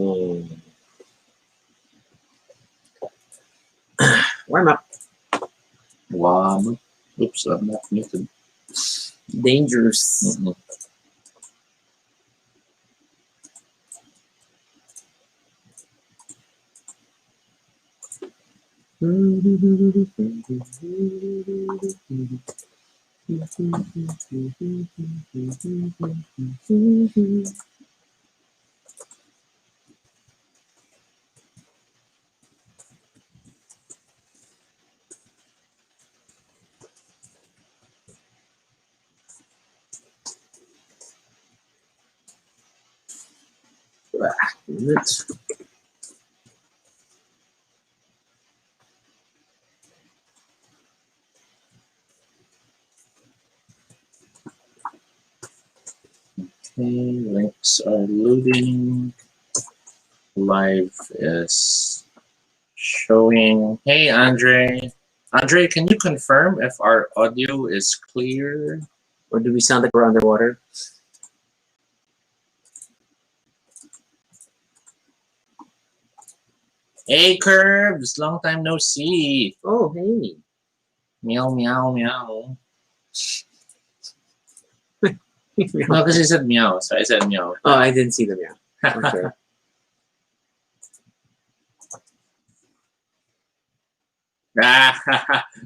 Mm. Warm up. Wow. Oops, I'm not muted. Dangerous. Mhm. Minutes. Okay, links are loading. Live is showing. Hey, Andre. Andre, can you confirm if our audio is clear? Or do we sound like we're underwater? Hey, Curbs! Long time no see. Oh, hey. Meow, meow, meow. No, because he said meow, so I said meow. Oh, I didn't see them yet. Okay.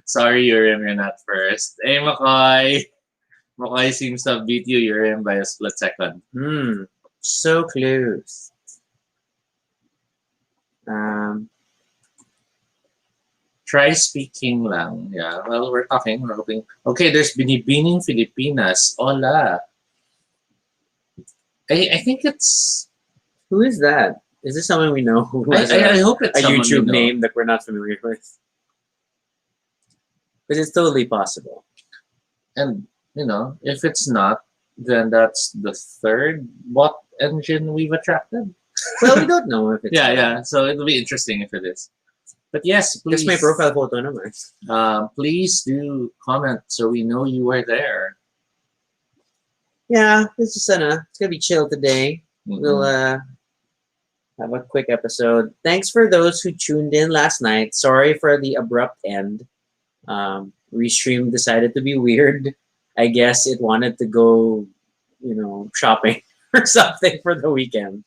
Sorry, Urim, you're not first. Hey, McCoy. McCoy seems to have beat you, Urim, by a split second. So close. Um, Try speaking lang. Yeah, well, we're talking. We're hoping. Okay, there's Binibining Filipinas. Hola. I think it's. who is that? Is this someone we know who has I hope it's a someone we YouTube know. name that we're not familiar with? But it's totally possible. And, if it's not, then that's the third bot engine we've attracted. Well, we don't know if it's Yeah. So it'll be interesting if it is. But yes, please. That's my profile photo naman. Please do comment so we know you are there. Yeah, this is it's gonna be chill today. Mhm. We'll have a quick episode. Thanks for those who tuned in last night. Sorry for the abrupt end. Restream decided to be weird. I guess it wanted to go, shopping or something for the weekend.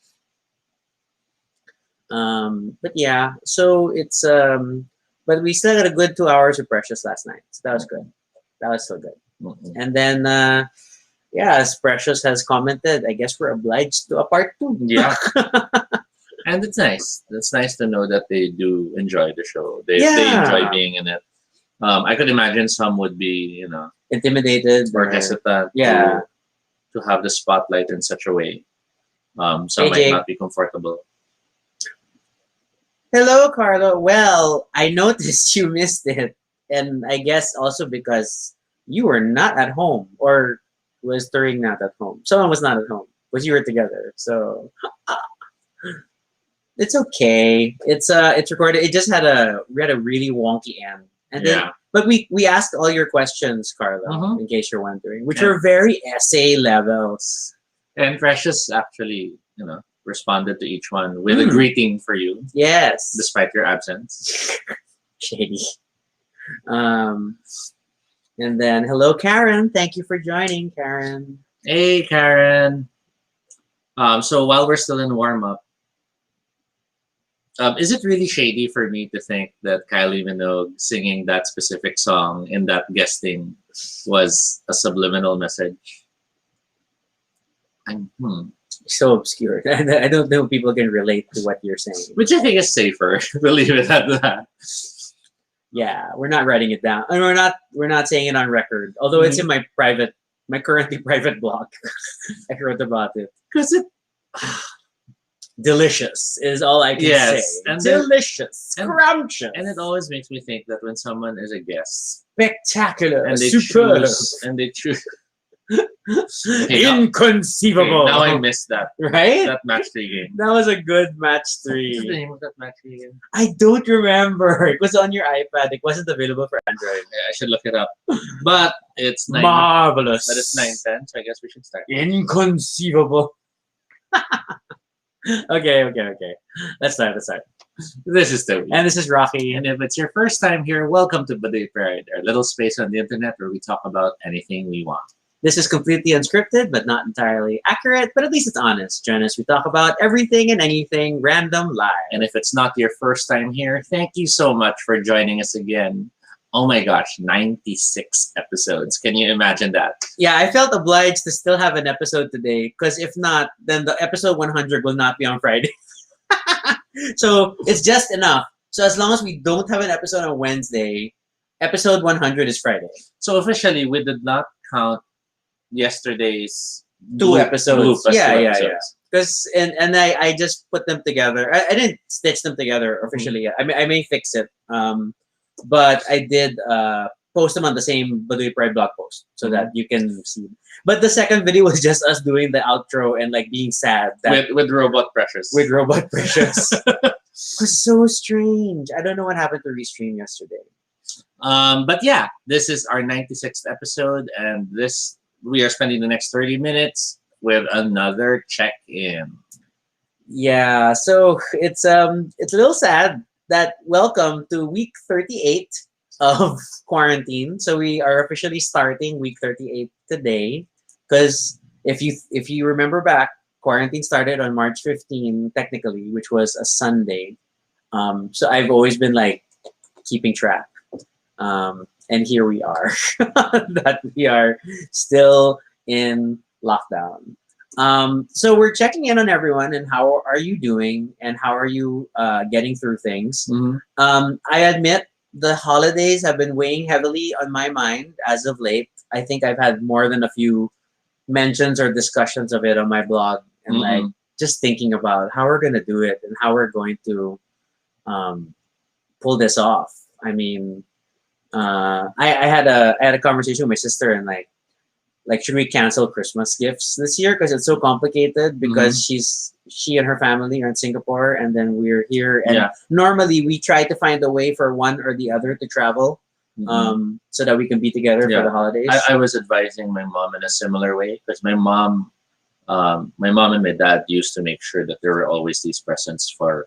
But yeah, so it's but we still got a good 2 hours of Precious last night. So that was good. That was so good. Mhm. And then as Precious has commented, I guess we're obliged to a part 2. Yeah. And it's nice. It's nice to know that they do enjoy the show. They enjoy being in it. I could imagine some would be, Intimidated or hesitant yeah. to have the spotlight in such a way. Some Hey, might Jake. not be comfortable. Hello, Carlo. Well, I noticed you missed it. And I guess also because you were not at home, or was Turing not at home. Someone was not at home, but you were together. So it's okay. It's recorded. It just we had a really wonky end. And then but we asked all your questions, Carlo, in case you're wondering, which were very essay levels. And Precious actually, responded to each one with a greeting for you. Yes. Despite your absence. Shady. And then, hello, Karen. Thank you for joining, Karen. Hey, Karen. So while we're still in warm-up, is it really shady for me to think that Kylie Minogue singing that specific song in that guesting was a subliminal message? So obscure. I don't know if people can relate to what you're saying. Which I think is safer to leave it at that. Yeah, we're not writing it down, and we're not saying it on record. Although it's in my currently private blog. I wrote about it because it delicious is all I can say. And delicious, scrumptious, and it always makes me think that when someone is a guest, spectacular, and they superb, choose. Inconceivable. Now I missed that. Right? That match 3 game. That was a good match 3. What's the name of that match 3 game? I don't remember. It was on your iPad. It wasn't available for Android. Yeah, I should look it up. But it's 9. Marvelous. But it's 9:10, so I guess we should start. Inconceivable. Okay. Let's start. Let's start. This is Toby. And this is Rocky. And if it's your first time here, welcome to Baduy, our little space on the internet where we talk about anything we want. This is completely unscripted, but not entirely accurate, but at least it's honest. Join us, we talk about everything and anything random live. And if it's not your first time here, thank you so much for joining us again. Oh my gosh, 96 episodes. Can you imagine that? Yeah, I felt obliged to still have an episode today because if not, then the episode 100 will not be on Friday. So it's just enough. So as long as we don't have an episode on Wednesday, episode 100 is Friday. So officially, we did not count yesterday's Two episodes. Yeah. episodes. Because and I just put them together. I didn't stitch them together officially yet. I may fix it. But I did post them on the same Baduy Pride blog post so that you can see. But the second video was just us doing the outro and like being sad that with Robot Precious. with Robot Precious. It was so strange. I don't know what happened to Restream yesterday. But yeah, this is our 96th episode, and we are spending the next 30 minutes with another check-in. Yeah, so it's a little sad that welcome to week 38 of quarantine. So we are officially starting week 38 today because if you remember back, quarantine started on March 15 technically, which was a Sunday. So I've always been like keeping track. And here we are, that we are still in lockdown. So we're checking in on everyone and how are you doing and how are you getting through things. I admit the holidays have been weighing heavily on my mind as of late. I think I've had more than a few mentions or discussions of it on my blog and like just thinking about how we're going to do it and how we're going to pull this off. I mean, I had a conversation with my sister and like should we cancel Christmas gifts this year because it's so complicated because she and her family are in Singapore and then we're here and normally we try to find a way for one or the other to travel so that we can be together for the holidays. I was advising my mom in a similar way because my mom and my dad used to make sure that there were always these presents for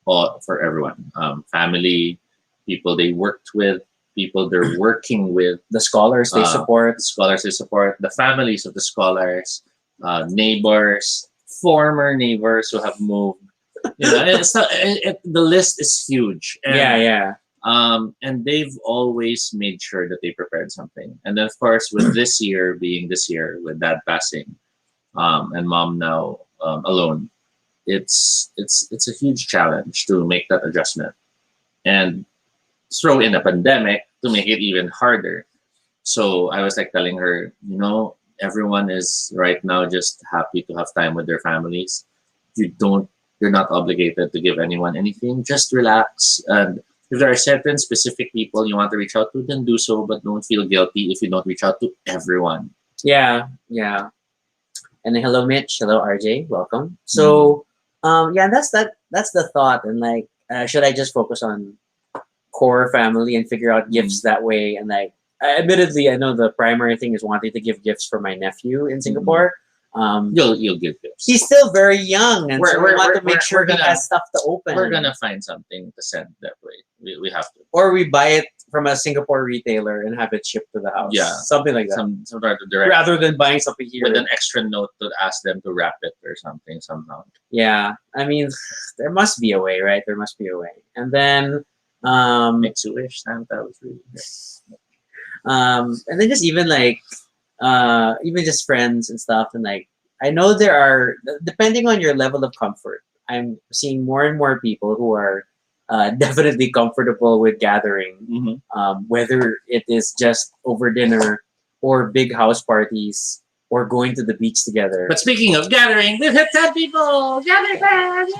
everyone, family, people they worked with, people they're working with, the scholars they support, the families of the scholars, neighbors, former neighbors who have moved. You know, the list is huge. And, and they've always made sure that they prepared something. And then, of course, with this year being this year, with dad passing, and mom now alone, it's a huge challenge to make that adjustment. And throw in a pandemic to make it even harder. So I was like telling her, everyone is right now just happy to have time with their families. You're not obligated to give anyone anything. Just relax. And if there are certain specific people you want to reach out to, then do so, but don't feel guilty if you don't reach out to everyone. Yeah. And then hello Mitch, hello RJ, welcome. So that's the thought. And like should I just focus on core family and figure out gifts that way? And like admittedly I know the primary thing is wanting to give gifts for my nephew in Singapore. You'll give gifts. He's still very young and so we want to make sure he has stuff to open. We're gonna find something to send that way. We have to. Or we buy it from a Singapore retailer and have it shipped to the house. Yeah. Something like that. Some sort of direct, rather than buying something here. With an extra note to ask them to wrap it or something somehow. Yeah. I mean there must be a way, right? There must be a way. And then makes you wish Santa was really good. And then just even like even just friends and stuff and like I know there are, depending on your level of comfort, I'm seeing more and more people who are definitely comfortable with gathering, whether it is just over dinner or big house parties or going to the beach together. But speaking of gathering, we've hit 10 people! Gathering!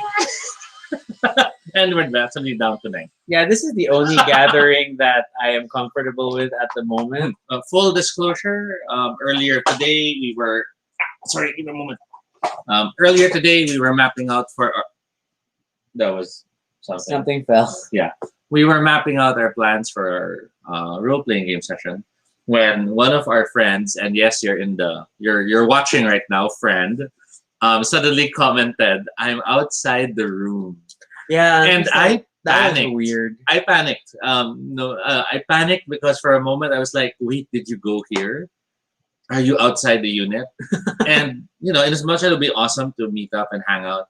And we're definitely down to 9. Yeah, this is the only gathering that I am comfortable with at the moment. Full disclosure, earlier today we were... Sorry, give me a moment. Earlier today we were mapping out for... that was something. Something fell. Yeah. We were mapping out our plans for our role-playing game session when one of our friends, and yes, you're watching right now, friend, suddenly commented, "I'm outside the room," Yeah, and I that was panicked. weird. I panicked. No, I panicked because for a moment I was like, "Wait, did you go here? Are you outside the unit?" And in as much as it'll be awesome to meet up and hang out,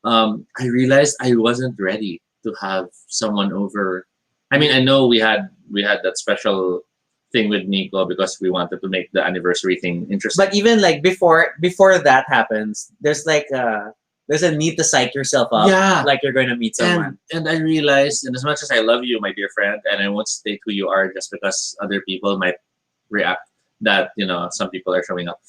I realized I wasn't ready to have someone over. I mean, I know we had that special thing with Nico because we wanted to make the anniversary thing interesting. But even like before that happens, there's a need to psych yourself up, Yeah, like you're going to meet someone. and I realized, and as much as I love you, my dear friend, and I won't state who you are just because other people might react that some people are showing up,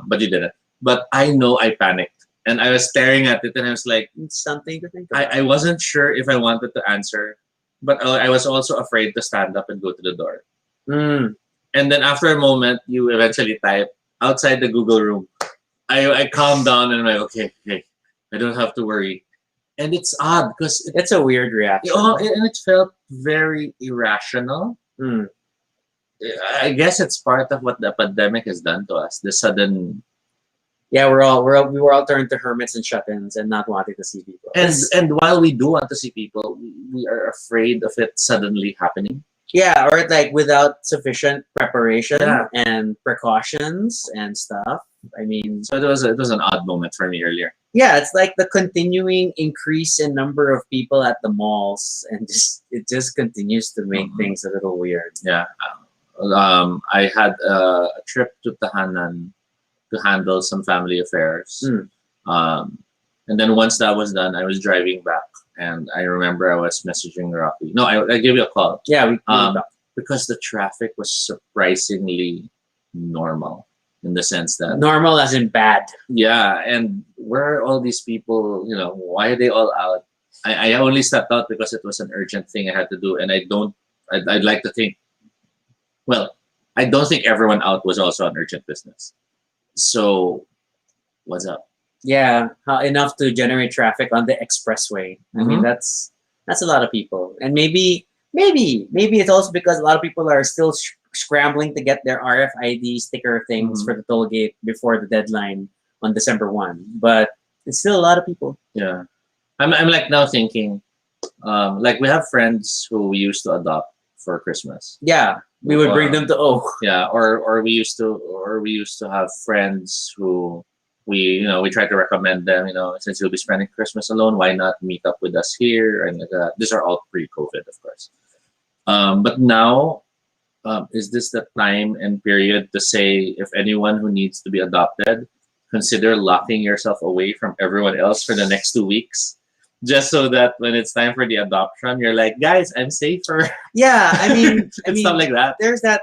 but you didn't. But I know I panicked, and I was staring at it, and I was like, It's something to think I, about. I wasn't sure if I wanted to answer, but I was also afraid to stand up and go to the door. Mm. And then after a moment, you eventually type outside the Google room. I calmed down and I'm like, okay, I don't have to worry. And it's odd because It's a weird reaction. and it felt very irrational. Mm. I guess it's part of what the pandemic has done to us. The sudden Yeah, we were all turned to hermits and shut-ins and not wanting to see people. and while we do want to see people, we are afraid of it suddenly happening. Yeah, or like without sufficient preparation Yeah. and precautions and stuff. I mean, So it was an odd moment for me earlier. yeah, it's like the continuing increase in number of people at the malls, and it just continues to make Mhm. things a little weird. Yeah. I had a trip to Tahanan to handle some family affairs. Mm. And then once that was done, I was driving back, and I remember I was messaging Rocky. No, I gave you a call Yeah, we because the traffic was surprisingly normal in the sense that normal as in bad. yeah, and where are all these people? Why are they all out? I only stepped out because it was an urgent thing I had to do, and I don't. I'd like to think. Well, I don't think everyone out was also on urgent business. So, what's up? Yeah, enough to generate traffic on the expressway. I mean, Mhm. that's a lot of people, and maybe it's also because a lot of people are still scrambling to get their RFID sticker things Mhm. for the toll gate before the deadline on December 1. But it's still a lot of people. Yeah, I'm like now thinking, like we have friends who we used to adopt for Christmas. Yeah, we would bring them to O. Yeah, or we used to have friends who we try to recommend them. Since you'll be spending Christmas alone, why not meet up with us here? And these are all pre-COVID, of course. But now, is this the time and period to say if anyone who needs to be adopted, consider locking yourself away from everyone else for the next 2 weeks? Just so that when it's time for the adoption, you're like, guys, I'm safer. Yeah, I mean, Stuff like that. there's that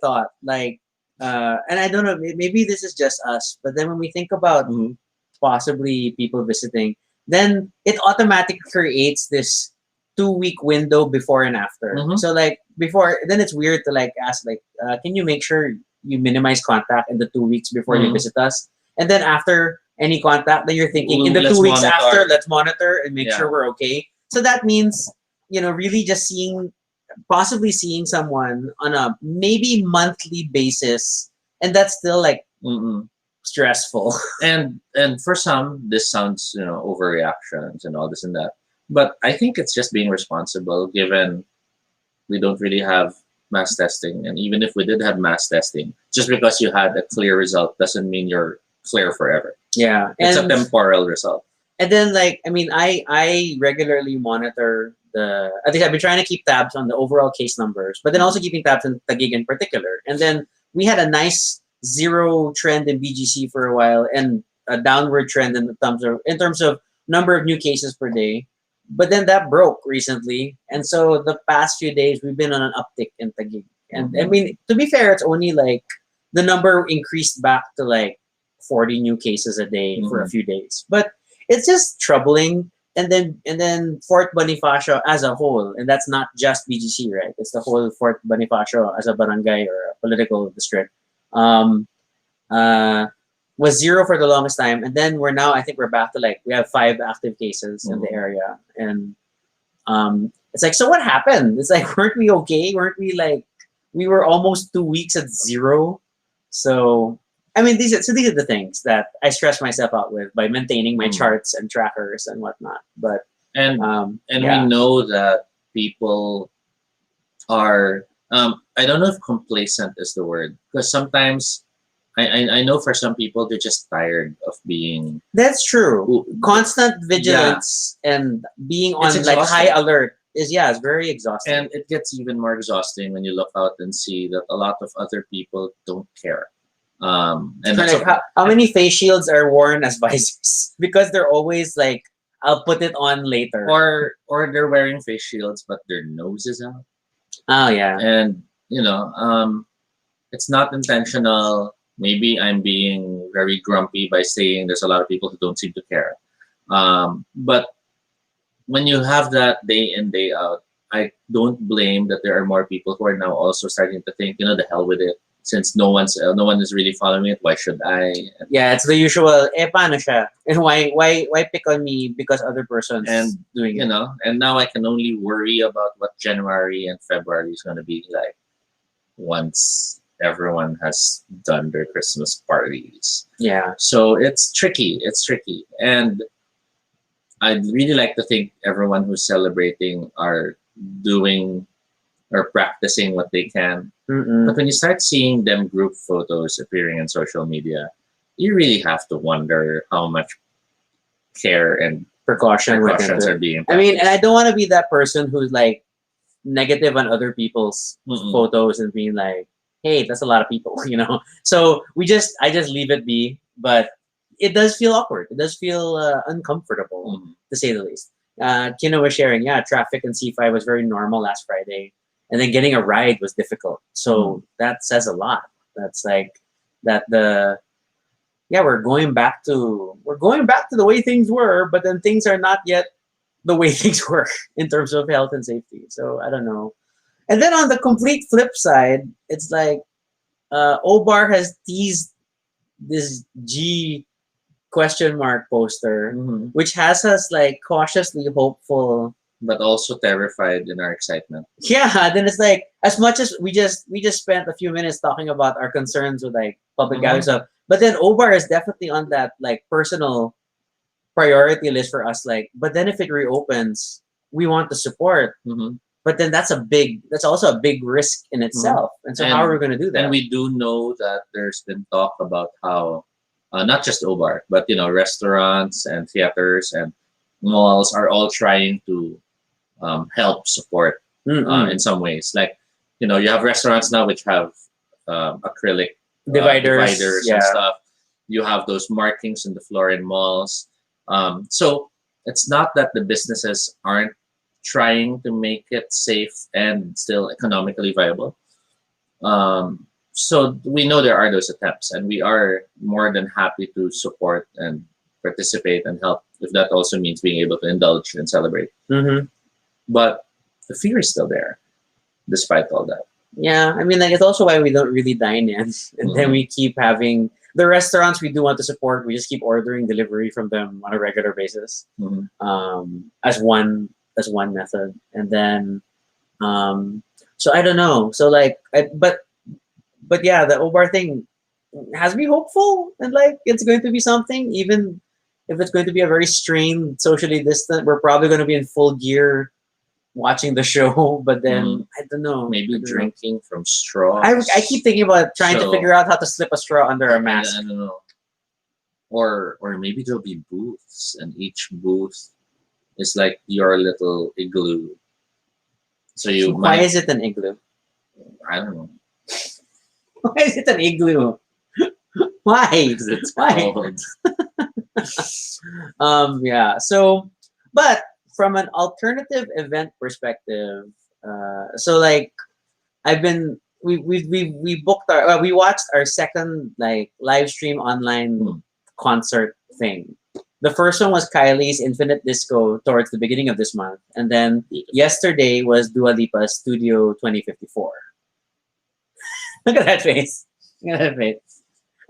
thought, like, and I don't know, maybe this is just us, but then when we think about Mhm. possibly people visiting, then it automatically creates this 2 week window before and after. Mhm. So like before, then it's weird to like ask like, can you make sure you minimize contact in the 2 weeks before you Mhm. visit us, and then after any contact, then you're thinking in the Let's 2 weeks monitor. after, let's monitor and make Yeah. sure we're okay. So that means really just possibly seeing someone on a maybe monthly basis, and that's still like Mm-mm. stressful. And for some, this sounds overreactions and all this and that. But I think it's just being responsible, given we don't really have mass testing, and even if we did have mass testing, just because you had a clear result doesn't mean you're clear forever. Yeah, It's and a temporal result. and then like I mean, I regularly monitor the. I think I've been trying to keep tabs on the overall case numbers, but then also keeping tabs on Taguig in particular. And then we had a nice zero trend in BGC for a while, and a downward trend in terms of number of new cases per day. But then that broke recently, and so the past few days we've been on an uptick in Taguig. And I mean, to be fair, it's only like the number increased back to like 40 new cases a day for a Mhm. few days. But it's just troubling. And then Fort Bonifacio as a whole, and that's not just BGC, right? It's the whole Fort Bonifacio as a barangay or a political district. Um, uh, was zero for the longest time, and then I think we're back to like we have 5 active cases in the Mhm. area, and it's like, so what happened? It's like, weren't we okay? Weren't we like we were almost 2 weeks at zero? So I mean, these are the things that I stress myself out with by maintaining my Mm. charts and trackers and whatnot. But And we yeah, know that people are I don't know if complacent is the word, because sometimes I know for some people they're just tired of being that's true. Ooh, Constant yeah, vigilance and being it's on like high exhausting. alert is, yeah, it's very exhausting. And it gets even more exhausting when you look out and see that a lot of other people don't care. And Or that's like okay. how many face shields are worn as visors because they're always like, I'll put it on later. Or they're wearing face shields but their nose is out. Oh yeah. And it's not intentional. Maybe I'm being very grumpy by saying there's a lot of people who don't seem to care. But when you have that day in day out, I don't blame that there are more people who are now also starting to think, the hell with it. Since no one is really following it, why should I? Yeah, it's the usual. Paano siya? And why pick on me because other person's And doing it? and now I can only worry about what January and February is going to be like once everyone has done their Christmas parties. Yeah. So it's tricky. It's tricky. And I'd really like to think everyone who's celebrating are doing or practicing what they can. But Mm-mm. when you start seeing them group photos appearing on social media, you really have to wonder how much care and Precaution went precautions into are it. being I mean, and I practiced. don't want to be that person who's like negative on other people's Mm-mm. photos and being like, "Hey, that's a lot of people," So I just leave it be. But it does feel awkward. It does feel uncomfortable, Mm-mm. to say the least. Kino was sharing, yeah, traffic in C5 was very normal last Friday, and then getting a ride was difficult. Mm. So that says a lot. That's like that the yeah, we're going back to the way things were, but then things are not yet the way things were in terms of health and safety. So I don't know. And then on the complete flip side, it's like Obar has teased this G question mark poster, Mhm. which has us like cautiously hopeful. But also terrified in our excitement. Yeah, then it's like as much as we just spent a few minutes talking about our concerns with like public gathering Mhm. stuff, but then Obar is definitely on that like personal priority list for us. Like, but then if it reopens, we want to support. Mhm. But then that's also a big risk in Mhm. itself. And so how are we And going to do and that? we do know that there's been talk about how not just Obar, but restaurants and theaters and malls are all trying to help support in Mm-mm. some ways. Like you have restaurants now which have acrylic Dividers, dividers and yeah. stuff. You have those markings in the floor in malls. So it's not that the businesses aren't trying to make it safe and still economically viable. So we know there are those attempts, and we are more than happy to support and participate and help if that also means being able to indulge and celebrate. Mm-hmm. But the fear is still there, despite all that. Yeah, I mean, like it's also why we don't really dine in, and then Mhm. we keep having the restaurants we do want to support. We just keep ordering delivery from them on a regular basis, Mhm. as one method, and then so I don't know. So like, but yeah, the Obar thing has me hopeful, and like it's going to be something, even if it's going to be a very strained, socially distant. We're probably going to be in full gear watching the show, but then Mhm. I don't know. I Maybe don't know. drinking from I keep straws. thinking about trying to So figure out how to slip a straw under a I mask. don't know. Or maybe there'll be booths, and each booth is like your little igloo. So you Why might, is it an igloo? I don't know, Why is it an igloo? Why? because it's Why? cold. Yeah. So, but from an alternative event perspective, so like I've been we booked our we watched our second like live stream online Hmm. concert thing. The first one was Kylie's Infinite Disco towards the beginning of this month, and then Beautiful. yesterday was Dua Lipa's Studio 2054. Look at that face. Look at that face.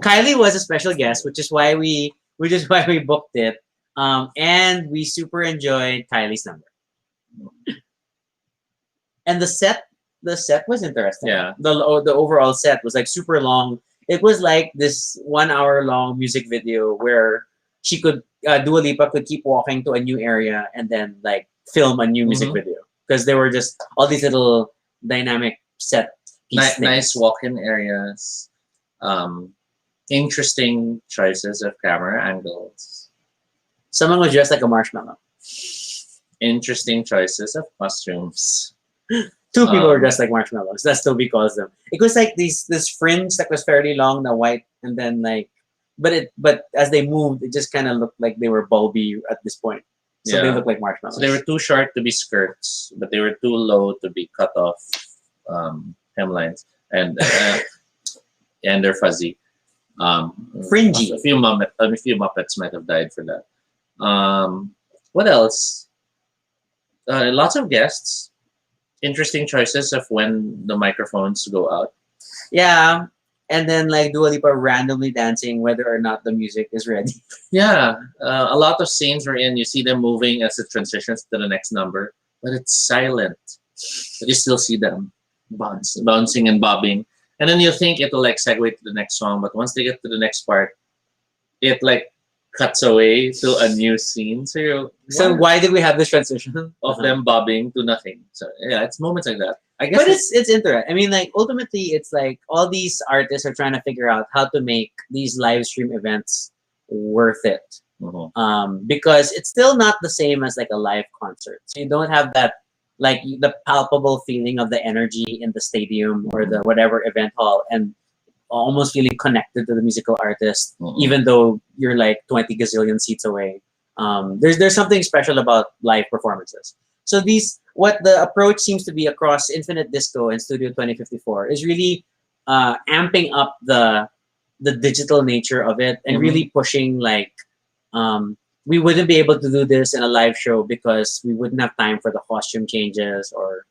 Kylie was a special guest, which is why we booked it. And we super enjoyed Kylie's number. And the set was interesting. Yeah. The overall set was like super long. It was like this 1 hour long music video where she could Dua Lipa could keep walking to a new area and then like film a new music Mm-hmm. video because there were just all these little dynamic set piece Nice things. walk-in areas. Um, interesting choices of camera angles. Someone was dressed like a marshmallow. Interesting choices of costumes. Two people were Um, dressed like marshmallows. That's still we calls them. It was like this fringe that was fairly long, the white, and then like, but as they moved, it just kind of looked like they were bulby at this point. So they yeah. looked like So they were marshmallows. too short to be skirts, but they were too low to be cut off hemlines, and they're fuzzy. Fringy. A few Muppets might have died for that. What else? Lots of guests. Interesting choices of when the microphones go out. Yeah, and then like Dua Lipa randomly dancing whether or not the music is ready. Yeah, a lot of scenes wherein you see them moving as it transitions to the next number, but it's silent. But you still see them bouncing and bobbing. And then you think it'll like segue to the next song, but once they get to the next part, it like cuts away to a new scene. So you're, So what? why did we have this transition? Of them bobbing to nothing. So yeah, it's moments like that. I guess But it's interesting. I mean, like ultimately, it's like all these artists are trying to figure out how to make these live stream events worth it. Mhm. Because it's still not the same as like a live concert. So you don't have that like the palpable feeling of the energy in the stadium or the whatever event hall and almost feeling connected to the musical artist, Mhm. even though you're like 20 gazillion seats away. There's something special about live performances. So these what the approach seems to be across Infinite Disco and Studio 2054 is really amping up the digital nature of it and Mhm. really pushing like um, we wouldn't be able to do this in a live show because we wouldn't have time for the costume changes or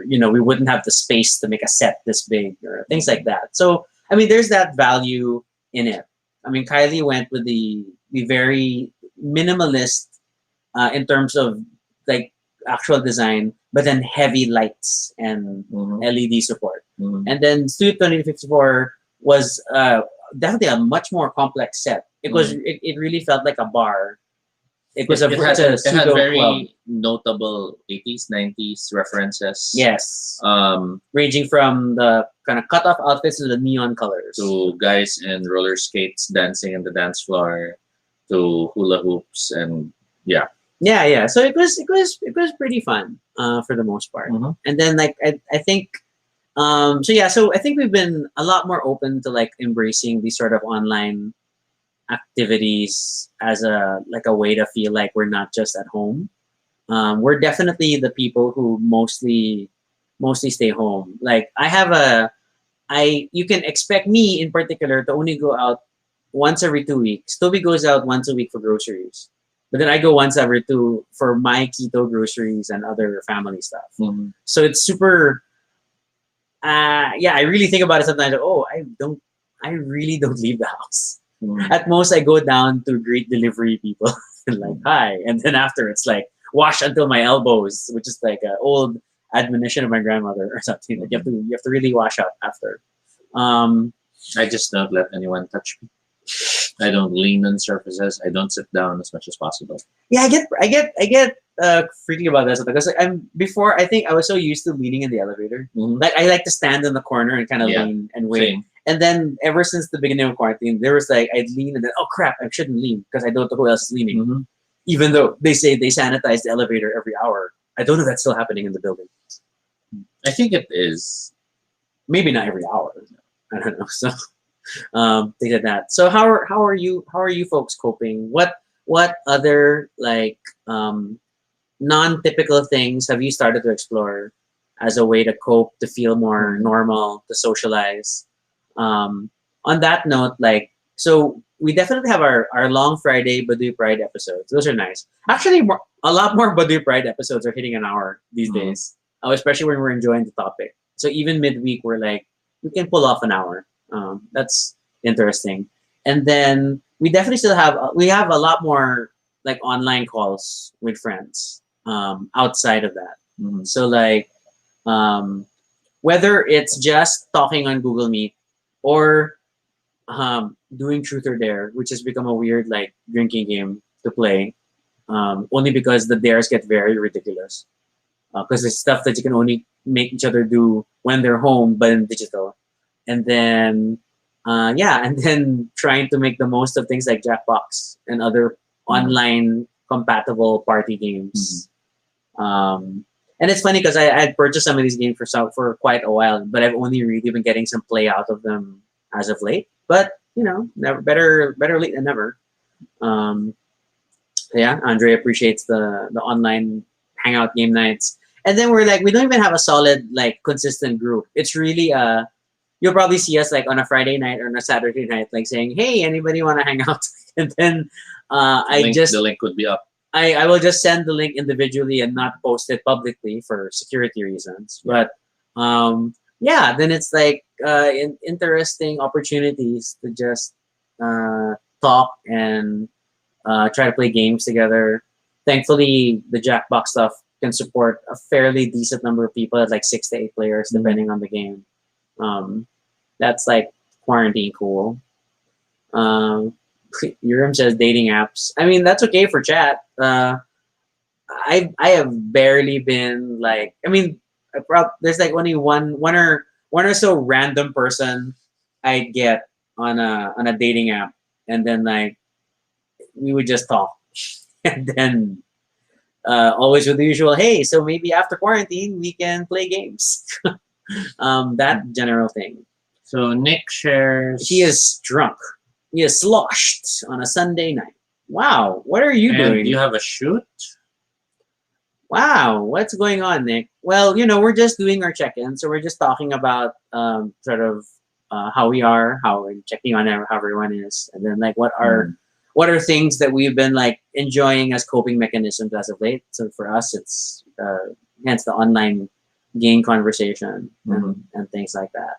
you know we wouldn't have the space to make a set this big or things like that. So I mean, there's that value in it. I mean, Kylie went with the very minimalist in terms of like actual design, but then heavy lights and Mhm. LED support. Mhm. And then Studio 2054 was definitely a much more complex set. It really felt like a bar. It's a It had pseudo club. very notable 80s, 90s references. Yes. Um, Ranging from the kind of cut off outfits to the neon colors. to guys in roller skates dancing in the dance floor, to hula hoops, and yeah. Yeah, yeah. So it was pretty fun for the most part. Mhm. And then like I think so yeah, so I think we've been a lot more open to like embracing these sort of online activities as a like a way to feel like we're not just at home. We're definitely the people who mostly stay home. Like I you can expect me in particular to only go out once every 2 weeks. Toby goes out once a week for groceries. But then I go once every two for my keto groceries and other family stuff. Mhm. So it's super yeah, I really think about it sometimes. Oh, I really don't leave the house. Mhm. At most, I go down to greet delivery people and like hi, and then after it's like wash until my elbows, which is like an old admonition of my grandmother or something. Like you have to really wash up after. Um, I just don't let anyone touch me. I don't lean on surfaces. I don't sit down as much as possible. yeah, I get freaky about this because like, I'm before I think I was so used to leaning in the elevator. Mhm. Like I like to stand in the corner and kind of Yeah, lean and wait. same. And then ever since the beginning of quarantine, there was like I'd lean and then oh crap, I shouldn't lean because I don't know who else is leaning. Mhm. Even though they say they sanitize the elevator every hour, I don't know if that's still happening in the building. I think it is. Maybe not every hour. I don't know. So they did that. So how are you folks coping? What other like non-typical things have you started to explore as a way to cope, to feel more normal, to socialize? On that note, like, so we definitely have our long Friday Baduy Pride episodes. Those are nice. Actually, a lot more Baduy Pride episodes are hitting an hour these Mhm. days, especially when we're enjoying the topic. So even midweek, we're like, we can pull off an hour. That's interesting. And then we definitely still have a lot more like online calls with friends outside of that. Mhm. So like um, whether it's just talking on Google Meet or doing Truth or Dare, which has become a weird like drinking game to play, only because the dares get very ridiculous. Because it's stuff that you can only make each other do when they're home, but in digital. And then, yeah, and then trying to make the most of things like Jackbox and other online compatible party games. And it's funny because I had purchased some of these games for quite a while, but I've only really been getting some play out of them as of late. But you know, never better late than never. Um, yeah, Andre appreciates the online hangout game nights. And then we're like, we don't even have a solid, like, consistent group. It's really, you'll probably see us like on a Friday night or on a Saturday night, like saying, hey, anybody want to hang out? And then the link would be up. I will just send the link individually and not post it publicly for security reasons. But yeah, then it's like interesting opportunities to just talk and try to play games together. Thankfully, the Jackbox stuff can support a fairly decent number of people at like 6 to 8 players, depending on the game. That's like quarantine cool. Urim says dating apps. I mean, that's okay for chat. I have barely been like. I mean, there's like only one or so random person I get on a dating app, and then like we would just talk, and then always with the usual, hey, so maybe after quarantine we can play games. That general thing. So Nick shares. He is drunk. He is sloshed on a Sunday night. Wow, what are you doing? Do you have a shoot? Wow, what's going on, Nick? Well, you know, we're just doing our check-in, so we're just talking about sort of how we are, how we're checking on how everyone is, and then like what are things that we've been like enjoying as coping mechanisms as of late. So for us, it's hence the online game conversation and things like that.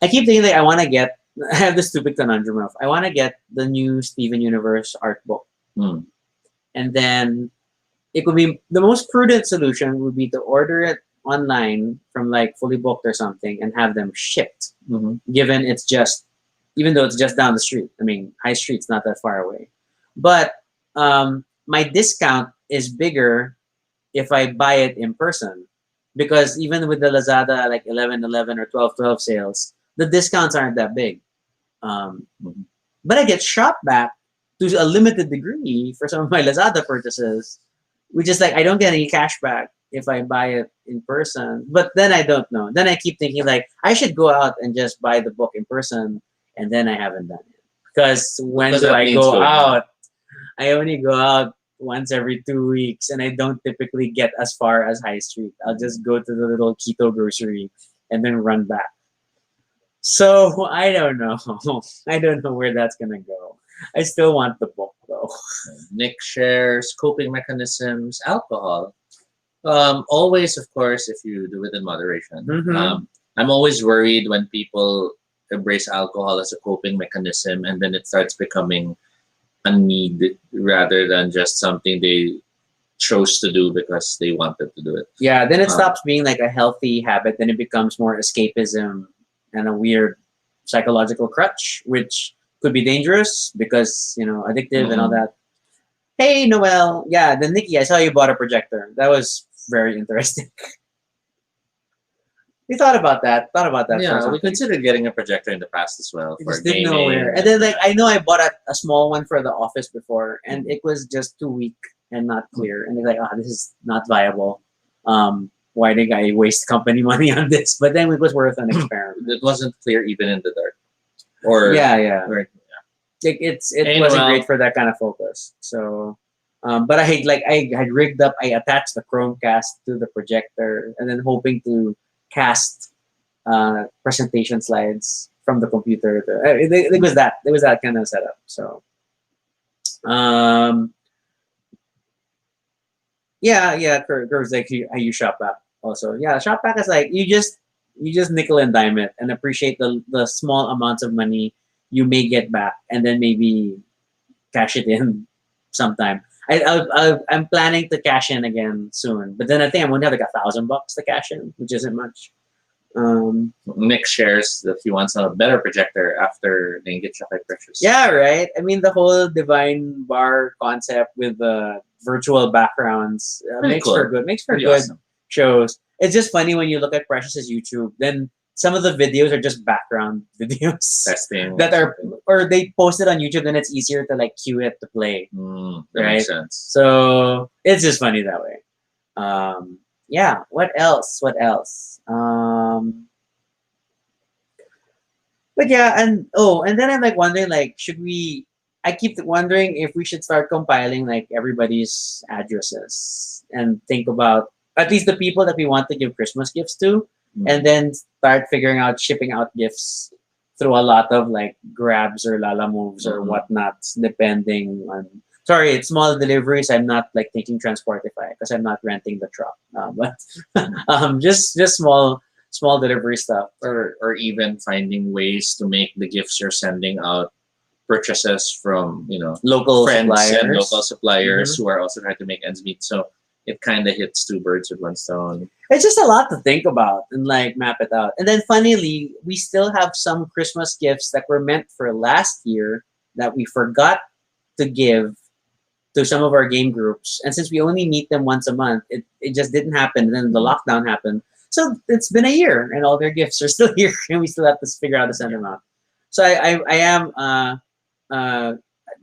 I keep thinking like I want to get. I have this stupid conundrum of I want to get the new Steven Universe art book, and then it would be the most prudent solution would be to order it online from like Fully Booked or something and have them shipped. Given it's just, even though it's just down the street. I mean, High Street's not that far away, but my discount is bigger if I buy it in person, because even with the Lazada like 11/11 or 12/12 sales, the discounts aren't that big. But I get shot back to a limited degree for some of my Lazada purchases, which is like I don't get any cash back if I buy it in person. But then I don't know. Then I keep thinking like I should go out and just buy the book in person, and then I haven't done it. Because when do I go out? I only go out once every 2 weeks, and I don't typically get as far as High Street. I'll just go to the little keto grocery and then run back. So I don't know. I don't know where that's gonna go. I still want the book though. Nick shares coping mechanisms, alcohol. Always, of course, if you do it in moderation. I'm always worried when people embrace alcohol as a coping mechanism and then it starts becoming a need rather than just something they chose to do because they wanted to do it. Yeah, then it stops being like a healthy habit, then it becomes more escapism and a weird psychological crutch, which could be dangerous because, you know, addictive and all that. Hey, Noel. Yeah, then Nikki, I saw you bought a projector. That was very interesting. We thought about that. Yeah, we considered getting a projector in the past as well. We just didn't know where. And then, like, I know I bought a small one for the office before, and it was just too weak and not clear. And they're like, oh, this is not viable. Why did I waste company money on this? But then it was worth an experiment. It wasn't clear even in the dark. Or yeah. It wasn't great for that kind of focus. So, but I had rigged up. I attached the Chromecast to the projector, and then hoping to cast presentation slides from the computer. It was that kind of setup. So, yeah. Curves like I use Shopback also. Yeah, Shopback is like you just nickel and dime it and appreciate the small amounts of money you may get back, and then maybe cash it in sometime. I'm planning to cash in again soon, but then I think I'm gonna have like $1,000 to cash in, which isn't much. Nick shares that he wants a better projector after Ningit siya kay Precious. Yeah, right. I mean, the whole Divine Bar concept with the virtual backgrounds Pretty makes cool. for good Pretty good awesome. shows. It's just funny when you look at Precious's YouTube. Then some of the videos are just background videos Testing. that are, or they post it on YouTube. Then it's easier to like cue it to play. That Right? makes sense. So it's just funny that way. Yeah. What else? What else? But yeah, and then I'm like wondering, like, should we? I keep wondering if we should start compiling like everybody's addresses and think about at least the people that we want to give Christmas gifts to, and then start figuring out shipping out gifts through a lot of like grabs or lala moves or whatnot, depending on. Sorry, it's small deliveries. I'm not like thinking Transportify because I'm not renting the truck. But just small delivery stuff. Or even finding ways to make the gifts you're sending out purchases from Local friends suppliers. and local suppliers who are also trying to make ends meet. So it kind of hits two birds with one stone. It's just a lot to think about and like map it out. And then funnily, we still have some Christmas gifts that were meant for last year that we forgot to give to some of our game groups. And since we only meet them once a month, it just didn't happen. And then the lockdown happened. So it's been a year and all their gifts are still here and we still have to figure out how to send them out. So I am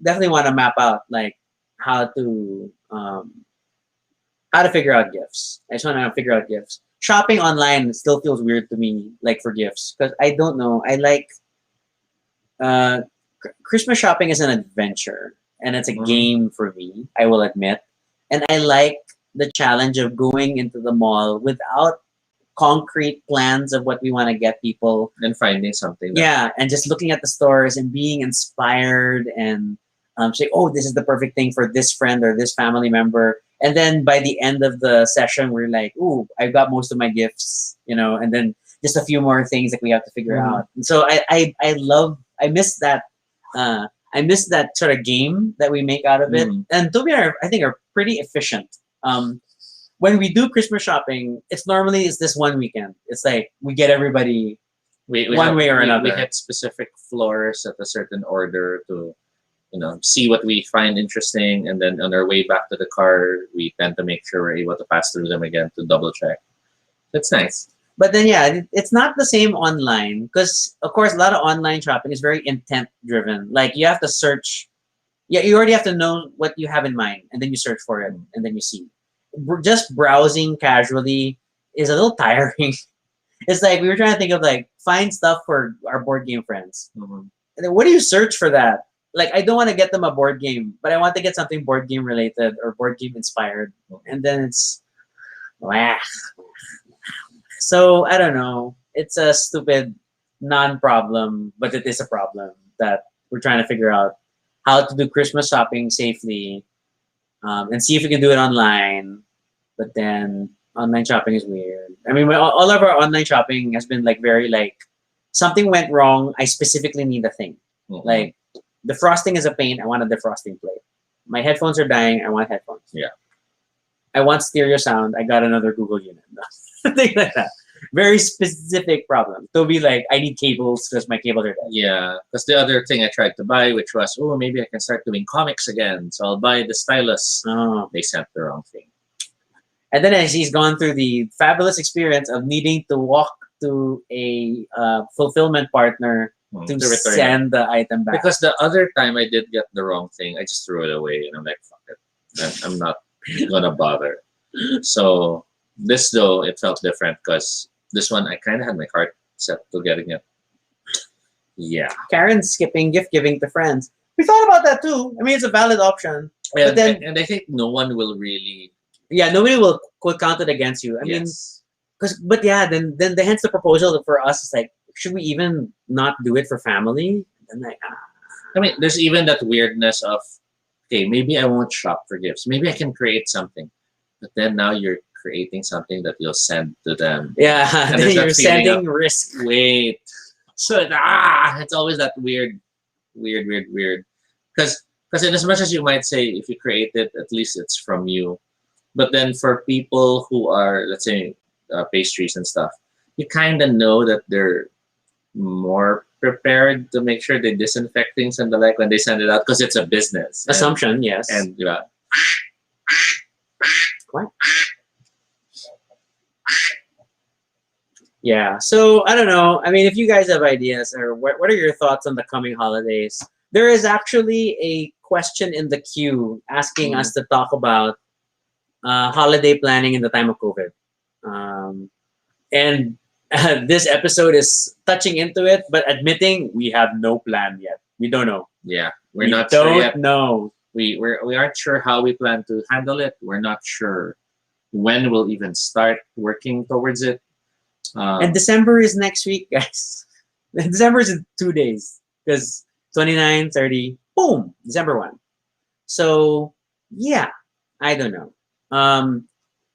definitely want to map out like how to figure out gifts. I just want to figure out gifts. Shopping online still feels weird to me, like for gifts, because I don't know. I like Christmas shopping is an adventure, and it's a game for me. I will admit, and I like the challenge of going into the mall without concrete plans of what we want to get people and finding something. Yeah, and just looking at the stores and being inspired and saying, "Oh, this is the perfect thing for this friend or this family member." And then by the end of the session, we're like, "Ooh, I've got most of my gifts," and then just a few more things that we have to figure out. And so I miss that. I miss that sort of game that we make out of it. And to be honest, I think are pretty efficient. When we do Christmas shopping, it's this one weekend. It's like we get everybody one way or another. We hit specific floors at a certain order to see what we find interesting, and then on our way back to the car, we tend to make sure we're able to pass through them again to double check. That's nice. But then, yeah, it's not the same online because, of course, a lot of online shopping is very intent driven. Like you have to search. Yeah, you already have to know what you have in mind, and then you search for it, and then you see. Just browsing casually is a little tiring. It's like we were trying to think of like find stuff for our board game friends. And then what do you search for that? Like I don't want to get them a board game, but I want to get something board game related or board game inspired. And then it's so I don't know. It's a stupid non-problem, but it is a problem that we're trying to figure out how to do Christmas shopping safely, and see if we can do it online. But then online shopping is weird. I mean, all of our online shopping has been like very like something went wrong. I specifically need a thing. Like the frosting is a pain. I want a defrosting plate. My headphones are dying. I want headphones. Yeah. I want stereo sound. I got another Google unit. Things like that. Very specific problem. To be like, I need cables because my cables are dead. Yeah, that's the other thing I tried to buy, which was, maybe I can start doing comics again. So I'll buy the stylus. Oh. They sent the wrong thing. And then he's gone through the fabulous experience of needing to walk to a fulfillment partner to send the item back. Because the other time I did get the wrong thing, I just threw it away and I'm like, fuck it. I'm not gonna bother. So this though, it felt different because this one I kind of had my heart set to getting it. Yeah. Karen's skipping gift giving to friends. We thought about that too. I mean, it's a valid option. But then, and I think no one will really. Yeah, nobody will count it against you. I mean, but yeah, then hence the proposal for us is like, should we even not do it for family? And like, I mean, there's even that weirdness of, okay, maybe I won't shop for gifts. Maybe I can create something, but then now you're creating something that you'll send to them. Yeah, and then you're sending risk. Wait, so it's always that weird. Because in as much as you might say, if you create it, at least it's from you. But then for people who are, let's say, pastries and stuff, you kind of know that they're more prepared to make sure they disinfect things and the like when they send it out because it's a business. Assumption, yes. And yeah. What? Yeah. So I don't know. I mean, if you guys have ideas or what are your thoughts on the coming holidays? There is actually a question in the queue asking us to talk about holiday planning in the time of COVID. And this episode is touching into it, but admitting we have no plan yet. We don't know. Yeah, we not sure yet. Know. We aren't sure how we plan to handle it. We're not sure when we'll even start working towards it. And December is next week, guys. December is in 2 days because 29, 30, boom, December 1. So yeah, I don't know.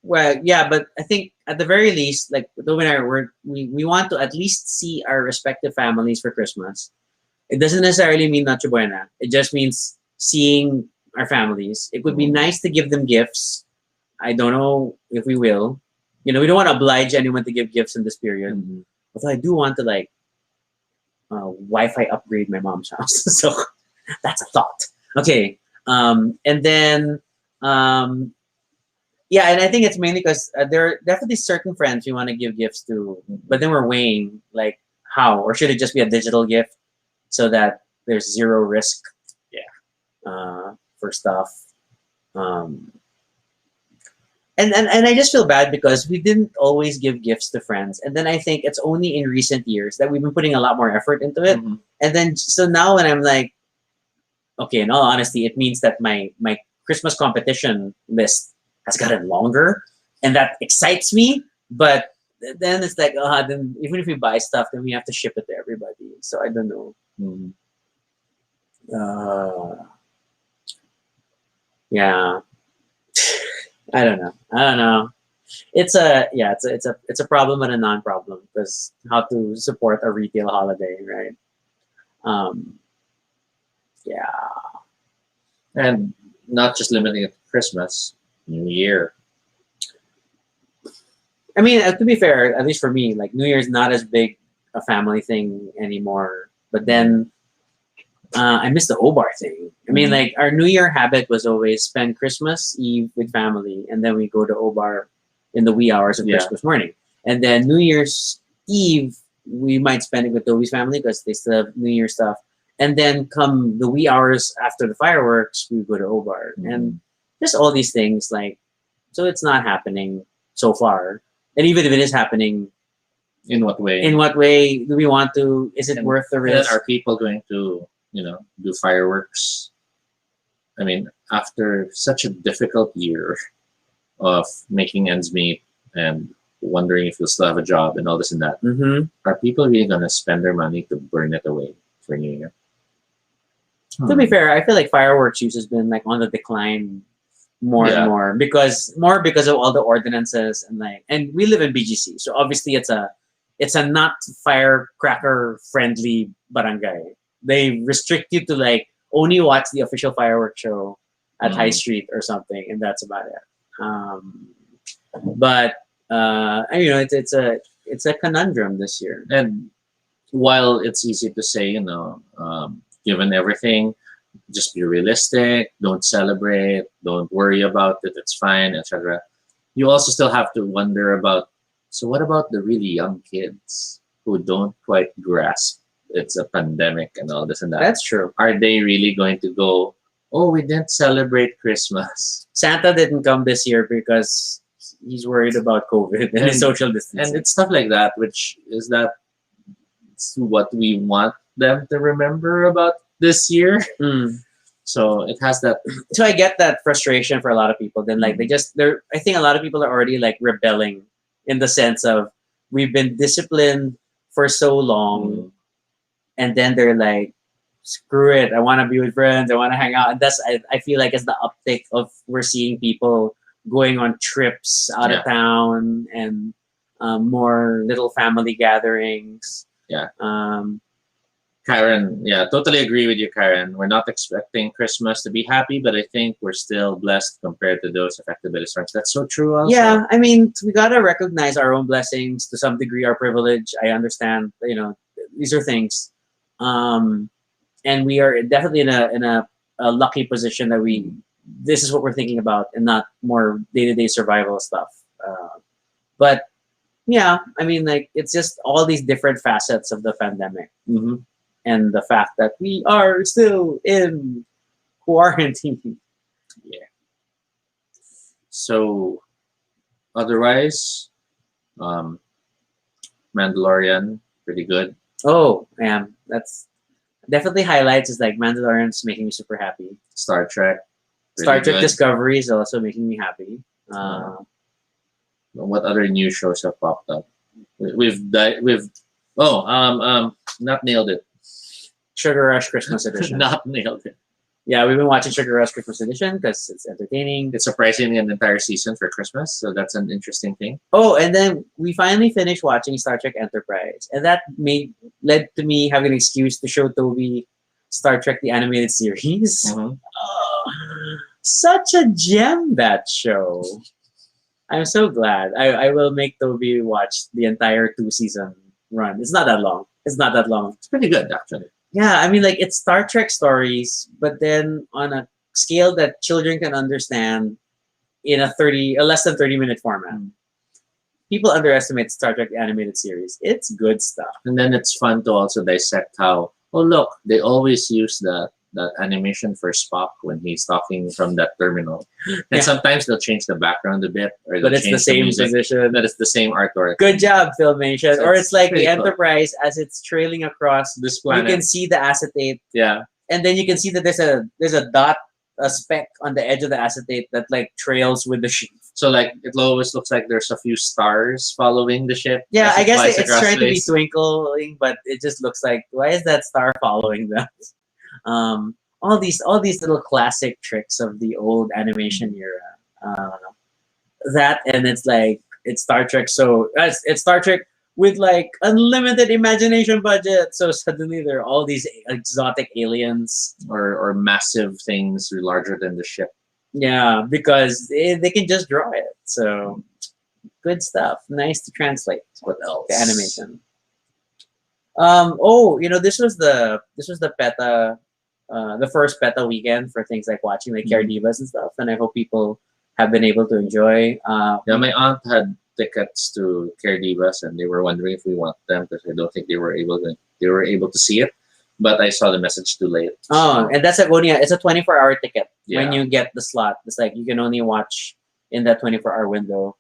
Well, yeah, but I think at the very least, like Toby and I, we want to at least see our respective families for Christmas. It doesn't necessarily mean Noche Buena. It just means seeing our families. It would be nice to give them gifts. I don't know if we will. You know, we don't want to oblige anyone to give gifts in this period. Mm-hmm. Although I do want to like Wi-Fi upgrade my mom's house. So that's a thought. Okay. And then yeah, and I think it's mainly because there are definitely certain friends we want to give gifts to, but then we're weighing like how, or should it just be a digital gift so that there's zero risk? Yeah, for stuff. And I just feel bad because we didn't always give gifts to friends, and then I think it's only in recent years that we've been putting a lot more effort into it. Mm-hmm. And then so now when I'm like, okay, in all honesty, it means that my Christmas competition list has gotten longer, and that excites me. But then it's like, then even if we buy stuff, then we have to ship it to everybody. So I don't know. Mm. Yeah, I don't know. It's a problem and a non-problem because how to support a retail holiday, right? Yeah, and not just limiting it to Christmas. New Year. I mean, to be fair, at least for me, like New Year's not as big a family thing anymore. But then I miss the Obar thing. I mean, like our New Year habit was always spend Christmas Eve with family, and then we go to Obar in the wee hours of Christmas morning. And then New Year's Eve, we might spend it with Toby's family because they still have New Year stuff. And then come the wee hours after the fireworks, we go to Obar. And just all these things, like, so it's not happening so far. And even if it is happening, in what way? In what way do we want to? Is it worth the risk? Are people going to, do fireworks? I mean, after such a difficult year of making ends meet and wondering if you'll still have a job and all this and that, are people really going to spend their money to burn it away for New Year? To be fair, I feel like fireworks use has been like on the decline more and more because of all the ordinances and we live in BGC, so obviously it's a not firecracker friendly barangay. They restrict you to like only watch the official fireworks show at High Street or something, and that's about it. But it's a conundrum this year. And while it's easy to say, given everything, just be realistic, don't celebrate, don't worry about it, it's fine, etc. You also still have to wonder about, so what about the really young kids who don't quite grasp it's a pandemic and all this and that? That's true. Are they really going to go, oh, we didn't celebrate Christmas? Santa didn't come this year because he's worried about COVID and social distancing. And it's stuff like that, which is that what we want them to remember about this year. So it has that. So I get that frustration for a lot of people. Then like I think a lot of people are already like rebelling in the sense of we've been disciplined for so long, and then they're like, screw it, I want to be with friends, I want to hang out. And that's I feel like it's the uptick of we're seeing people going on trips out of town and more little family gatherings. Yeah. Karen, yeah, totally agree with you, Karen. We're not expecting Christmas to be happy, but I think we're still blessed compared to those affected by the storms. That's so true, also. Yeah, I mean, we gotta recognize our own blessings to some degree, our privilege. I understand, these are things, um, and we are definitely in a lucky position that we this is what we're thinking about and not more day to day survival stuff. But yeah, I mean, like it's just all these different facets of the pandemic, and the fact that we are still in quarantine. Yeah. So, otherwise, um, Mandalorian, pretty good. Oh, man, that's definitely highlights is like Mandalorian's making me super happy. Star Trek, Star pretty Trek good. Discovery is also making me happy. What other new shows have popped up? We've not nailed it. Sugar Rush Christmas Edition. Not nailed it. Yeah, we've been watching Sugar Rush Christmas Edition because it's entertaining. It's surprisingly an entire season for Christmas, so that's an interesting thing. Oh, and then we finally finished watching Star Trek Enterprise, and that led to me having an excuse to show Toby Star Trek the animated series. Oh, such a gem, that show. I'm so glad. I will make Toby watch the entire 2-season run. It's not that long. It's pretty good, actually. Yeah, I mean, like it's Star Trek stories, but then on a scale that children can understand in a less than 30-minute format. People underestimate Star Trek the animated series. It's good stuff. And then it's fun to also dissect how, oh look, they always use that animation for Spock when he's talking from that terminal. And sometimes they'll change the background a bit, or but it's the same position. But it's the same artwork. Good job, Filmation. So or it's like the cool. Enterprise as it's trailing across This planet. You can see the acetate. Yeah. And then you can see that there's a dot, a speck on the edge of the acetate that like trails with the ship. So like it always looks like there's a few stars following the ship. Yeah, I guess flies it's across trying to be space. twinkling, but it just looks like, why is that star following them? All these little classic tricks of the old animation era. That and it's like it's Star Trek. So it's Star Trek with like unlimited imagination budget. So suddenly there are all these exotic aliens or massive things larger than the ship. Yeah, because they can just draw it. So good stuff. Nice to translate. What else? The animation. This was the PETA, the first PETA weekend for things like watching like Care Divas and stuff, and I hope people have been able to enjoy. Yeah, my aunt had tickets to Care Divas, and they were wondering if we want them because I don't think they were able to see it. But I saw the message too late. Oh, and that's it's a 24-hour ticket. Yeah. When you get the slot. It's like you can only watch in that 24-hour window.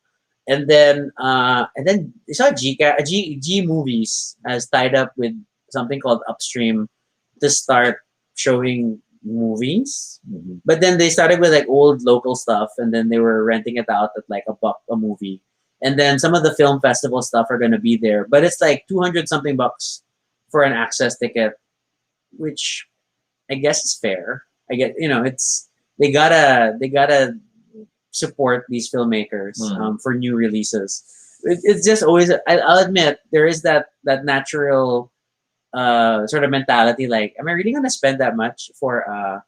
And then you saw G Movies has tied up with something called Upstream to start showing movies. But then they started with like old local stuff, and then they were renting it out at like $1 a movie. And then some of the film festival stuff are gonna be there, but it's like 200 something bucks for an access ticket, which I guess is fair. I get it's they gotta support these filmmakers for new releases. It's just always I'll admit there is that natural sort of mentality like, am I really gonna spend that much for a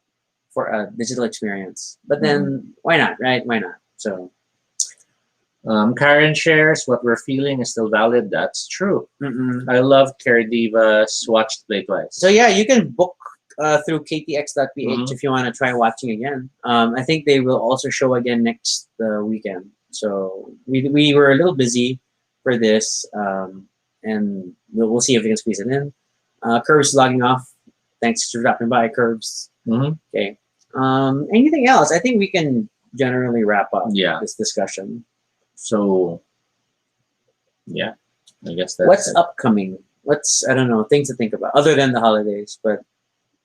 digital experience? But then why not, right? Why not? So Karen shares what we're feeling is still valid. That's true. I love Care Divas. Watched Play Twice. So yeah, you can book through ktx.ph if you want to try watching again. I think they will also show again next weekend. So we were a little busy for this, and we'll see if we can squeeze it in. Curves logging off. Thanks for dropping by, Curves. Okay. Anything else? I think we can generally wrap up this discussion. So, yeah, I guess that's what's upcoming. I don't know, things to think about other than the holidays. But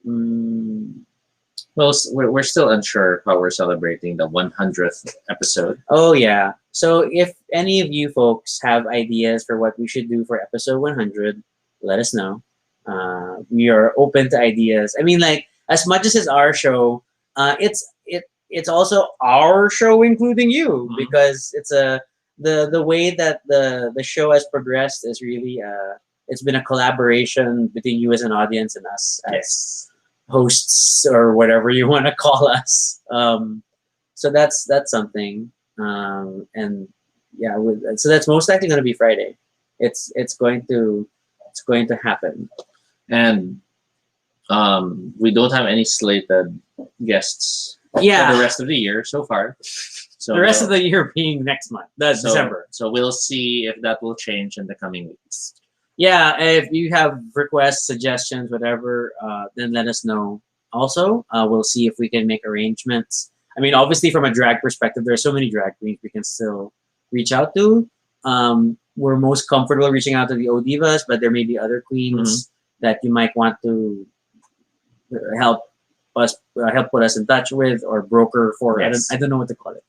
well, we're still unsure how we're celebrating the 100th episode. Oh yeah. So if any of you folks have ideas for what we should do for episode 100, let us know. We are open to ideas. I mean, like as much as it's our show, it's also our show, including you, because it's the way that the show has progressed is really it's been a collaboration between you as an audience and us as Yes. hosts or whatever you want to call us. So that's something. And yeah, so that's most likely going to be Friday. It's going to happen. And we don't have any slated guests Yeah, for the rest of the year so far. So the rest of the year being next month. That's so, December. So we'll see if that will change in the coming weeks. Yeah, if you have requests, suggestions, whatever, then let us know. Also, we'll see if we can make arrangements. I mean, obviously, from a drag perspective, there are so many drag queens we can still reach out to. We're most comfortable reaching out to the Odivas, but there may be other queens that you might want to help put us in touch with or broker for. Yes. I don't know what to call it.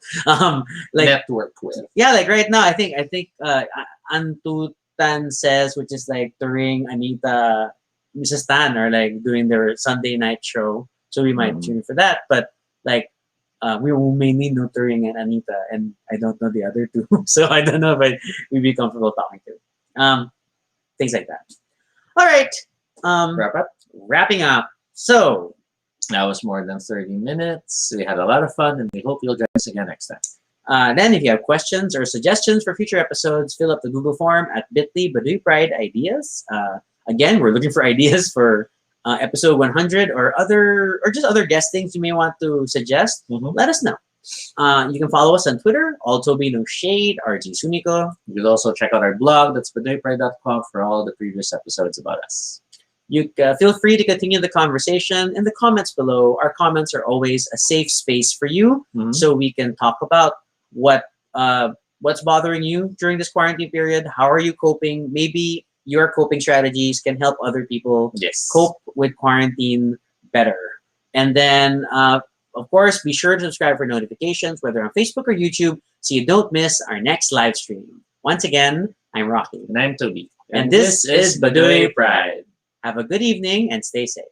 Like Network with. yeah, like right now, I think Antutan says, which is like touring Anita, Mrs. Tan, or like doing their Sunday night show. So we might tune in for that. But like we will mainly know touring and Anita, and I don't know the other two, so I don't know if we'd be comfortable talking to. Things like that. All right. Wrap up. Wrapping up. So That was more than 30 minutes. We had a lot of fun, and we hope you'll join us again next time. then if you have questions or suggestions for future episodes, fill up the Google form at bit.ly Baduy Pride Ideas. Again, we're looking for ideas for episode 100 or just other guest things you may want to suggest. Let us know. You can follow us on Twitter, Altobe No Shade, RG Sunico. You can also check out our blog, that's baduypride.com, for all the previous episodes about us. You feel free to continue the conversation in the comments below. Our comments are always a safe space for you, so we can talk about what's bothering you during this quarantine period. How are you coping? Maybe your coping strategies can help other people cope with quarantine better. And then, of course, be sure to subscribe for notifications, whether on Facebook or YouTube, so you don't miss our next live stream. Once again, I'm Rocky. And I'm Toby. And this is Baduy Pride. Have a good evening and stay safe.